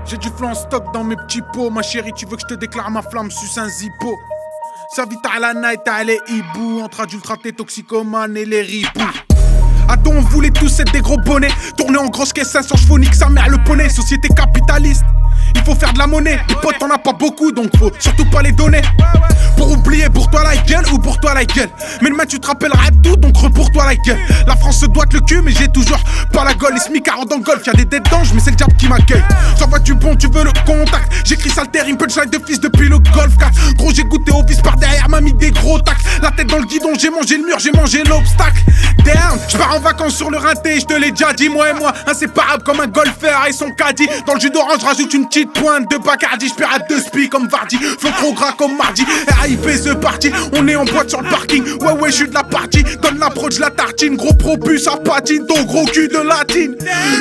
J'ai du flan en stock dans mes petits pots. Ma chérie, tu veux que je te déclare ma flamme, suce un zippo. Sa vie t'as la night, t'as les hiboux. Entre adultes, tes toxicomanes et les riboux. Attends, on voulait tous être des gros bonnets. Tourner en grosse caisse, 500 chevaux, nique sa mère le poney. Société capitaliste, il faut faire de la monnaie. Les potes, t'en as pas beaucoup, donc faut surtout pas les donner. Pour oublier, pour toi la gueule ou pour toi la gueule. Mais demain tu te rappelleras de tout, donc pour toi la gueule. La France se doit le cul, mais j'ai toujours pas la gueule. Les smicards dans le golf, y'a des dettes d'ange, mais c'est le diable qui m'accueille. J'envoie du bon, tu veux le contact. J'écris salter, une punchline de fils depuis le golf 4. Gros, j'ai goûté au vice par derrière, m'a mis des gros tacs. La tête dans le guidon, j'ai mangé le mur, j'ai mangé l'obstacle. Damn, j'pars en vacances sur le rinté, j'te l'ai déjà dit, moi et moi, inséparable comme un golfeur et son caddie. Dans le jus d'orange, rajoute une petite pointe de Bacardi. J'perds à 2 spies comme Vardy, flow trop gras comme mardi. RIP ce parti, on est en boîte sur le parking. Ouais, j'suis de la partie, donne l'approche, la tartine. Gros probus à patine, ton gros cul de latine.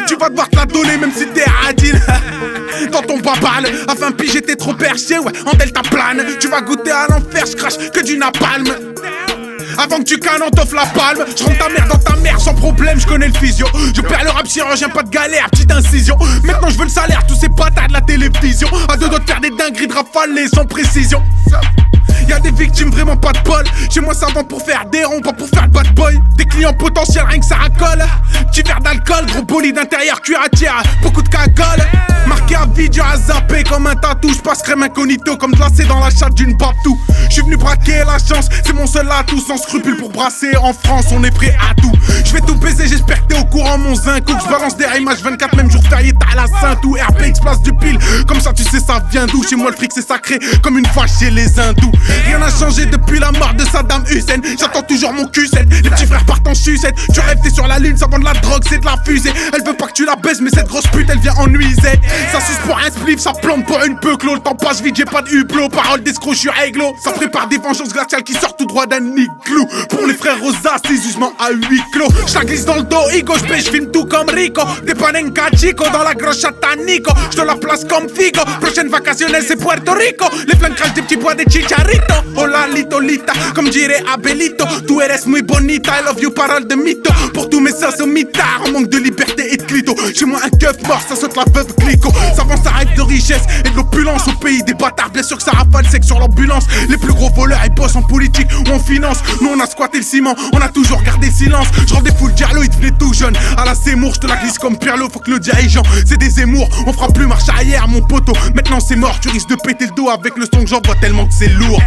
Tu vas devoir te la donner même si t'es radine. Dans ton babal, afin pis j'étais trop perché, ouais, en delta plane. Tu vas goûter à l'enfer, j'crache que du napalm. Avant que tu cannes, on t'offre la palme. J'rentre ta mère dans ta mère sans problème, j'connais le physio. Je perds le rap chirurgien, pas de galère, petite incision. Maintenant j'veux le salaire, tous ces bâtards de la télévision. À deux doigts de faire des dingueries, de rafaler sans précision. Y'a des victimes, vraiment pas de bol. Chez moi ça vend pour faire des ronds, pas pour faire le bad boy. Des clients potentiels, rien que ça racole. Petit verre d'alcool, gros bolide intérieur, cuirassière, beaucoup de cagole. Marqué à vie, dur à zapper comme un tatou. J'passe crème incognito comme glacé dans la chatte d'une babtou. J'suis venu braquer la chance, c'est mon seul atout. Sans scrupule pour brasser en France, on est prêt à tout. J'vais tout baiser, j'espère que t'es au courant mon zinc. J'balance des rimages 24, même jour férié, t'as la Sainte ou RPX place du pile. Comme ça tu sais ça vient d'où. Chez moi le fric c'est sacré, comme une fois chez les hindous. Rien n'a changé depuis la mort de Saddam Hussein. J'attends toujours mon Q7, les petits frères partent en sucette. Tu rêves t'es sur la lune, ça vend de la drogue, c'est de la fusée. Elle veut pas que tu la baisses, mais cette grosse pute elle vient en nuisette. Ça suce pour un spliff, ça plante pour une peu clos. Le temps passe vite, j'ai pas de hublot, parole d'escroc, j'suis réglo. Ça prépare des vengeances glaciales qui sortent tout droit d'un igloo. Pour les frères Rosa, c'est jugement à huis clos. J'la glisse dans le dos, Igo, j'filme tout comme Rico. Des panenka chico dans la grosse chata Nico. J'te la place comme Figo, prochaine vacationnelle c'est Puerto Rico. Les flingues crachent des petits bois, des chicharitos. Hola Litolita, comme dirait Abelito. Tu eres muy bonita, I love you, parole de mytho. Pour tous mes sens au mitard, on manque de liberté et de clito. Chez moi un keuf mort, ça saute la veuve clico. Ça avance, ça rêve de richesse et de l'opulence. Au pays des bâtards, bien sûr que ça rafale sec sur l'ambulance. Les plus gros voleurs, ils bossent en politique ou en finance. Nous on a squatté le ciment, on a toujours gardé silence. J'rends des foules diallo, ils devenaient tout jeunes. À la Seymour, j'te la glisse comme Pirlo. Faut que le dirigeant, c'est des émours. On fera plus marche arrière, mon poteau. Maintenant c'est mort, tu risques de péter le dos avec le son que j'envoie tellement que c'est lourd.